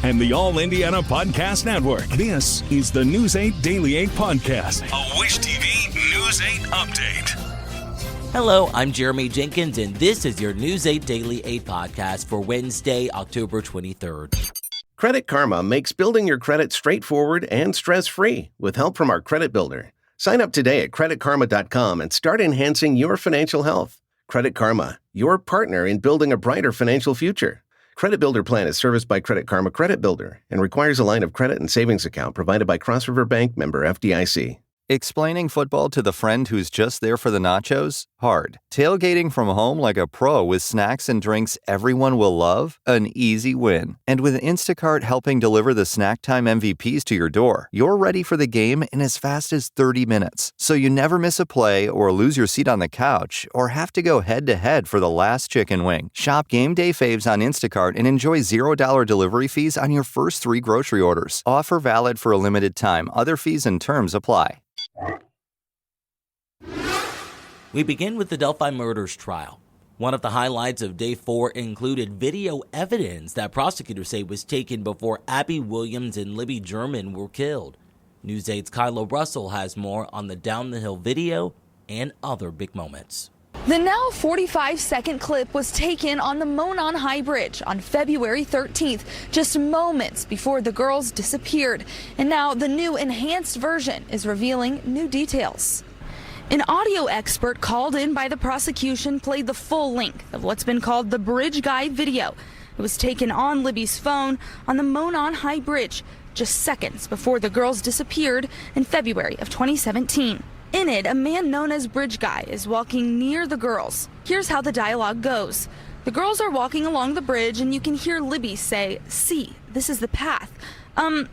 and the All Indiana Podcast Network. This is the News 8 Daily 8 Podcast, a Wish TV News 8 update. Hello, I'm Jeremy Jenkins, and this is your News 8 Daily 8 Podcast for Wednesday, October 23rd. Credit Karma makes building your credit straightforward and stress-free with help from our credit builder. Sign up today at creditkarma.com and start enhancing your financial health. Credit Karma, your partner in building a brighter financial future. Credit Builder plan is serviced by Credit Karma Credit Builder and requires a line of credit and savings account provided by Cross River Bank, member FDIC. Explaining football to the friend who's just there for the nachos? Hard. Tailgating from home like a pro with snacks and drinks everyone will love? An easy win. And with Instacart helping deliver the snack time MVPs to your door, you're ready for the game in as fast as 30 minutes. So you never miss a play or lose your seat on the couch or have to go head-to-head for the last chicken wing. Shop Game Day Faves on Instacart and enjoy $0 delivery fees on your first 3 grocery orders. Offer valid for a limited time. Other fees and terms apply. We begin with the Delphi Murders trial. One of the highlights of Day 4 included video evidence that prosecutors say was taken before Abby Williams and Libby German were killed. News 8's Kyla Russell has more on the Down the Hill video and other big moments. The now 45-second clip was taken on the Monon High Bridge on February 13th, just moments before the girls disappeared. And now the new enhanced version is revealing new details. An audio expert called in by the prosecution played the full length of what's been called the Bridge Guy video. It was taken on Libby's phone on the Monon High Bridge just seconds before the girls disappeared in February of 2017. In it, a man known as Bridge Guy is walking near the girls. Here's how the dialogue goes. The girls are walking along the bridge and you can hear Libby say, "See, this is the path.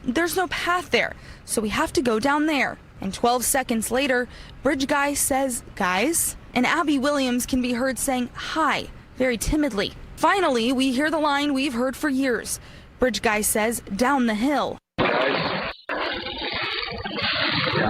There's no path there, so we have to go down there." And 12 seconds later, Bridge Guy says, "Guys?" And Abby Williams can be heard saying, "Hi," very timidly. Finally, we hear the line we've heard for years. Bridge Guy says, "Down the hill." Down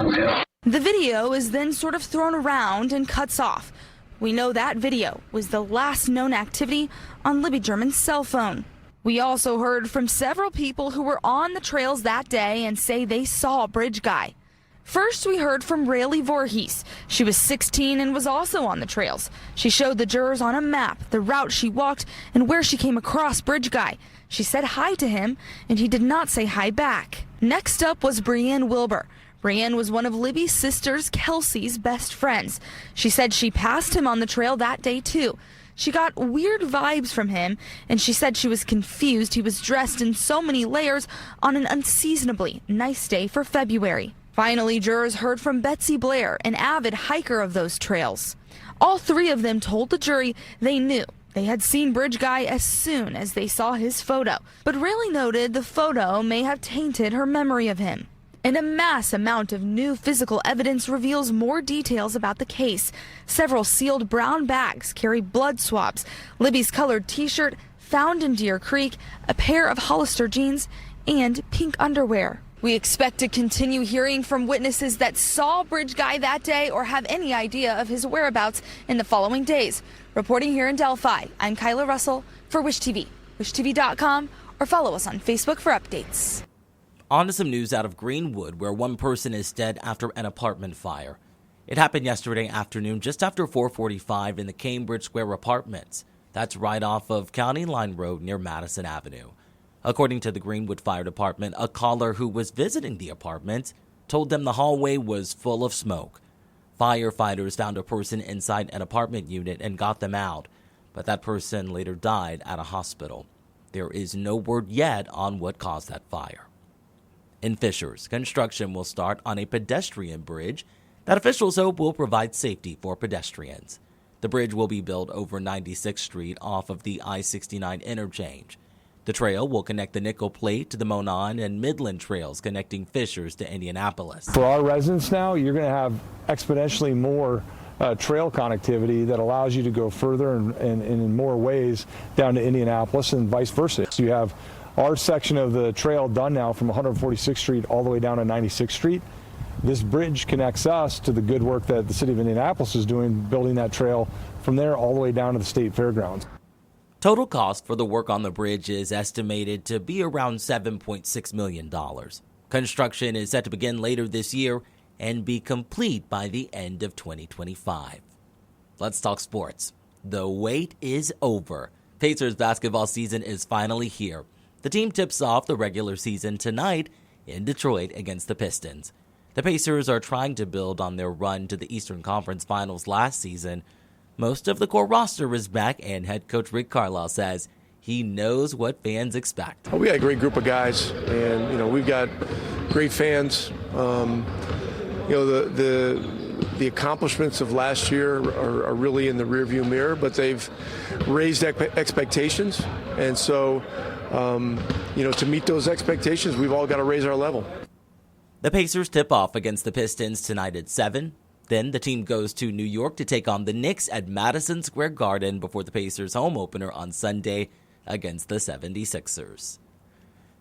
the hill. The video is then sort of thrown around and cuts off. We know that video was the last known activity on Libby German's cell phone. We also heard from several people who were on the trails that day and say they saw Bridge Guy. First, we heard from Rayleigh Voorhees. She was 16 and was also on the trails. She showed the jurors on a map the route she walked and where she came across Bridge Guy. She said hi to him, and he did not say hi back. Next up was Brianne Wilbur. Brianne was one of Libby's sisters, Kelsey's, best friends. She said she passed him on the trail that day, too. She got weird vibes from him, and she said she was confused. He was dressed in so many layers on an unseasonably nice day for February. Finally, jurors heard from Betsy Blair, an avid hiker of those trails. All 3 of them told the jury they knew they had seen Bridge Guy as soon as they saw his photo, but really noted the photo may have tainted her memory of him. And a mass amount of new physical evidence reveals more details about the case. Several sealed brown bags carry blood swabs, Libby's colored t-shirt found in Deer Creek, a pair of Hollister jeans, and pink underwear. We expect to continue hearing from witnesses that saw Bridge Guy that day or have any idea of his whereabouts in the following days. Reporting here in Delphi, I'm Kyla Russell for Wish TV, wishtv.com, or follow us on Facebook for updates. On to some news out of Greenwood, where one person is dead after an apartment fire. It happened yesterday afternoon just after 4:45 in the Cambridge Square Apartments. That's right off of County Line Road near Madison Avenue. According to the Greenwood Fire Department, a caller who was visiting the apartment told them the hallway was full of smoke. Firefighters found a person inside an apartment unit and got them out, but that person later died at a hospital. There is no word yet on what caused that fire. In Fishers, construction will start on a pedestrian bridge that officials hope will provide safety for pedestrians. The bridge will be built over 96th Street off of the I-69 interchange. The trail will connect the Nickel Plate to the Monon and Midland trails connecting Fishers to Indianapolis. For our residents now, you're going to have exponentially more trail connectivity that allows you to go further and in more ways down to Indianapolis and vice versa. So you have our section of the trail done now from 146th Street all the way down to 96th Street. This bridge connects us to the good work that the city of Indianapolis is doing, building that trail from there all the way down to the state fairgrounds. Total cost for the work on the bridge is estimated to be around $7.6 million. Construction is set to begin later this year and be complete by the end of 2025. Let's talk sports. The wait is over. Pacers basketball season is finally here. The team tips off the regular season tonight in Detroit against the Pistons. The Pacers are trying to build on their run to the Eastern Conference Finals last season. Most of the core roster is back, and head coach Rick Carlisle says he knows what fans expect. We got a great group of guys, and we've got great fans. The accomplishments of last year are really in the rearview mirror, but they've raised expectations, and so to meet those expectations, we've all got to raise our level. The Pacers tip off against the Pistons tonight at 7. Then the team goes to New York to take on the Knicks at Madison Square Garden before the Pacers' home opener on Sunday against the 76ers.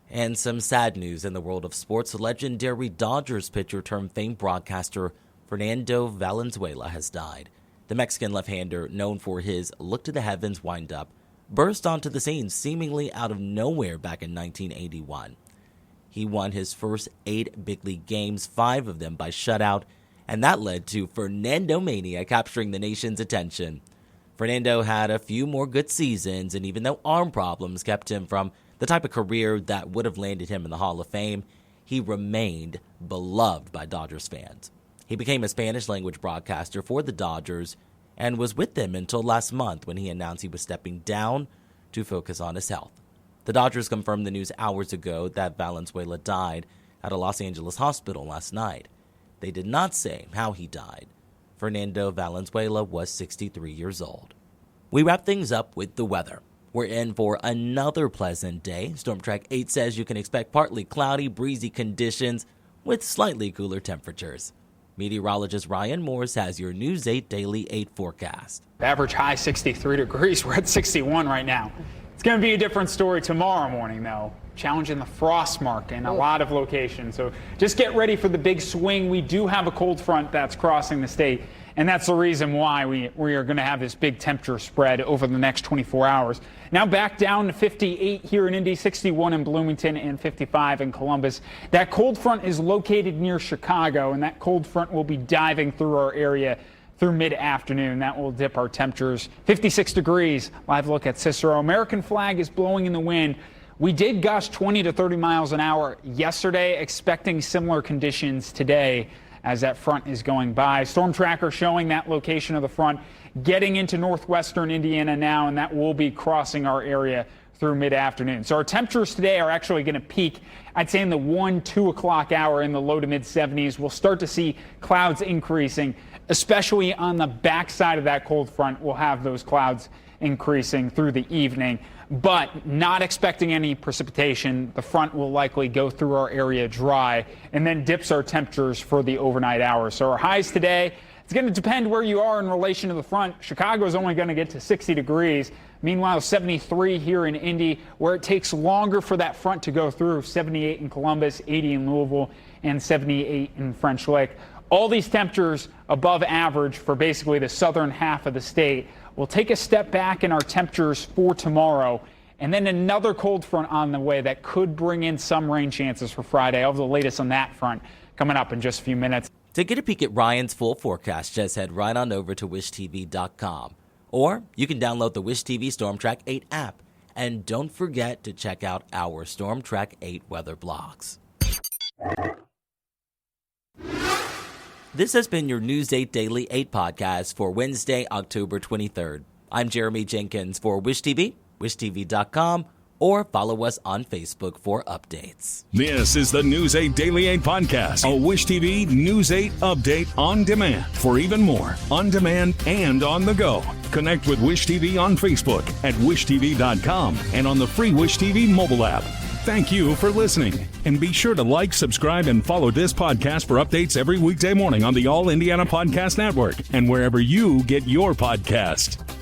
And some sad news in the world of sports. Legendary Dodgers pitcher turned famed broadcaster Fernando Valenzuela has died. The Mexican left-hander, known for his look-to-the-heavens windup, burst onto the scene seemingly out of nowhere back in 1981. He won his first 8 big league games, 5 of them by shutout, and that led to Fernando Mania capturing the nation's attention. Fernando had a few more good seasons, and even though arm problems kept him from the type of career that would have landed him in the Hall of Fame, he remained beloved by Dodgers fans. He became a Spanish-language broadcaster for the Dodgers and was with them until last month when he announced he was stepping down to focus on his health. The Dodgers confirmed the news hours ago that Valenzuela died at a Los Angeles hospital last night. They did not say how he died. Fernando Valenzuela was 63 years old. We wrap things up with the weather. We're in for another pleasant day. Storm Track 8 says you can expect partly cloudy, breezy conditions with slightly cooler temperatures. Meteorologist Ryan Morris has your News 8 Daily 8 forecast. Average high 63 degrees. We're at 61 right now. It's going to be a different story tomorrow morning, though. Challenging the frost mark in a lot of locations. So just get ready for the big swing. We do have a cold front that's crossing the state, and that's the reason why we are going to have this big temperature spread over the next 24 hours. Now back down to 58 here in Indy, 61 in Bloomington, and 55 in Columbus. That cold front is located near Chicago, and that cold front will be diving through our area through mid-afternoon. That will dip our temperatures. 56 degrees. Live look at Cicero. American flag is blowing in the wind. We did gust 20 to 30 miles an hour yesterday, expecting similar conditions today as that front is going by. Storm tracker showing that location of the front getting into northwestern Indiana now, and that will be crossing our area through mid-afternoon. So our temperatures today are actually going to peak, I'd say, in the 1-2 o'clock hour in the low to mid-70s. We'll start to see clouds increasing, especially on the backside of that cold front. We'll have those clouds increasing through the evening, but not expecting any precipitation. The front will likely go through our area dry and then dips our temperatures for the overnight hours. So our highs today, it's going to depend where you are in relation to the front. Chicago is only going to get to 60 degrees. Meanwhile, 73 here in Indy, where it takes longer for that front to go through. 78 in Columbus, 80 in Louisville, and 78 in French Lick. All these temperatures above average for basically the southern half of the state. We'll take a step back in our temperatures for tomorrow, and then another cold front on the way that could bring in some rain chances for Friday. I'll have the latest on that front coming up in just a few minutes. To get a peek at Ryan's full forecast, just head right on over to wishtv.com. Or you can download the Wish TV Storm Track 8 app. And don't forget to check out our Storm Track 8 weather blogs. This has been your News 8 Daily 8 podcast for Wednesday, October 23rd. I'm Jeremy Jenkins for Wish TV, wishtv.com, or follow us on Facebook for updates. This is the News 8 Daily 8 podcast, a Wish TV News 8 update on demand. For even more, on demand and on the go, connect with Wish TV on Facebook at wishtv.com and on the free Wish TV mobile app. Thank you for listening, and be sure to like, subscribe, and follow this podcast for updates every weekday morning on the All Indiana Podcast Network and wherever you get your podcast.